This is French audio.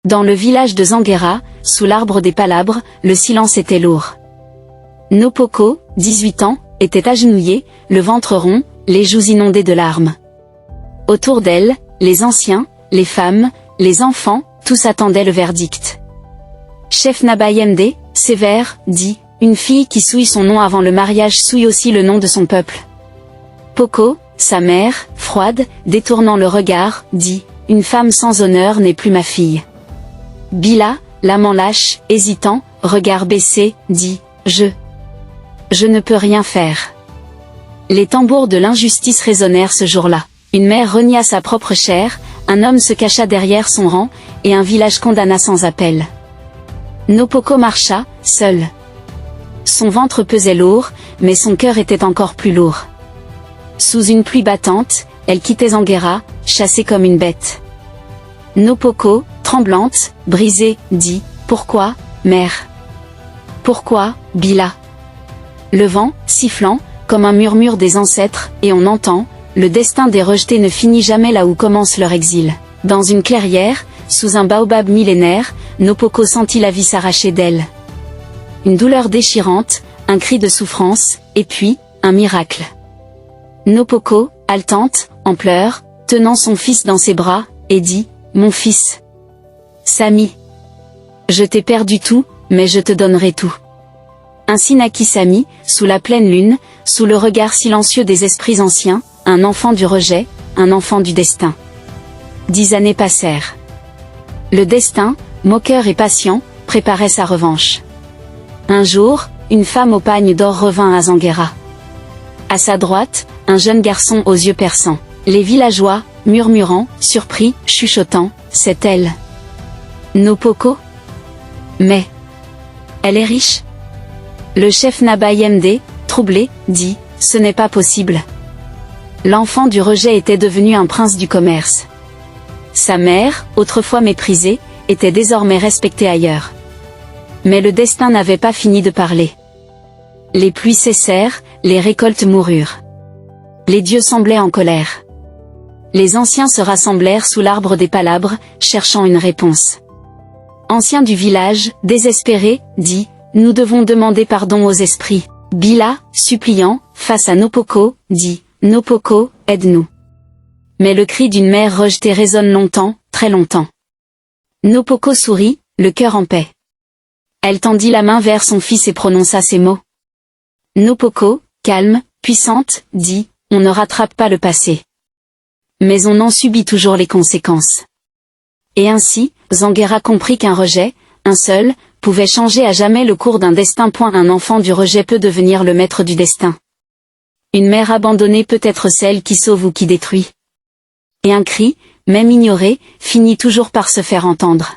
Dans le village de Zanguera, sous l'arbre des palabres, le silence était lourd. Nopoko, 18 ans, était agenouillée, le ventre rond, les joues inondées de larmes. Autour d'elle, les anciens, les femmes, les enfants, tous attendaient le verdict. Chef Nabayemde, sévère, dit, une fille qui souille son nom avant le mariage souille aussi le nom de son peuple. Poko, sa mère, froide, détournant le regard, dit, une femme sans honneur n'est plus ma fille. Bila, l'amant lâche, hésitant, regard baissé, dit, je ne peux rien faire. Les tambours de l'injustice résonnèrent ce jour-là. Une mère renia sa propre chair, un homme se cacha derrière son rang, et un village condamna sans appel. Nopoko marcha, seul. Son ventre pesait lourd, mais son cœur était encore plus lourd. Sous une pluie battante, elle quittait Zanguera, chassée comme une bête. Nopoko, tremblante, brisée, dit, « Pourquoi, mère ? Pourquoi, Bila ?» Le vent, sifflant, comme un murmure des ancêtres, et on entend, le destin des rejetés ne finit jamais là où commence leur exil. Dans une clairière, sous un baobab millénaire, Nopoko sentit la vie s'arracher d'elle. Une douleur déchirante, un cri de souffrance, et puis, un miracle. Nopoko, haletante, en pleurs, tenant son fils dans ses bras, et dit, « Mon fils. Sami. Je t'ai perdu tout, mais je te donnerai tout. » Ainsi naquit Sami, sous la pleine lune, sous le regard silencieux des esprits anciens, un enfant du rejet, un enfant du destin. 10 années passèrent. Le destin, moqueur et patient, préparait sa revanche. Un jour, une femme au pagne d'or revint à Zanguera. À sa droite, un jeune garçon aux yeux perçants. Les villageois, murmurant, surpris, chuchotant, « C'est elle. Nopoko ? Mais elle est riche ?» Le chef Nabayemde, troublé, dit, « Ce n'est pas possible. » L'enfant du rejet était devenu un prince du commerce. Sa mère, autrefois méprisée, était désormais respectée ailleurs. Mais le destin n'avait pas fini de parler. Les pluies cessèrent, les récoltes moururent. Les dieux semblaient en colère. Les anciens se rassemblèrent sous l'arbre des palabres, cherchant une réponse. Ancien du village, désespéré, dit, « Nous devons demander pardon aux esprits. » Bila, suppliant, face à Nopoko, dit, « Nopoko, aide-nous. » Mais le cri d'une mère rejetée résonne longtemps, très longtemps. Nopoko sourit, le cœur en paix. Elle tendit la main vers son fils et prononça ces mots. Nopoko, calme, puissante, dit, « On ne rattrape pas le passé. Mais on en subit toujours les conséquences. » Et ainsi, Zanguera comprit qu'un rejet, un seul, pouvait changer à jamais le cours d'un destin. Un enfant du rejet peut devenir le maître du destin. Une mère abandonnée peut être celle qui sauve ou qui détruit. Et un cri, même ignoré, finit toujours par se faire entendre.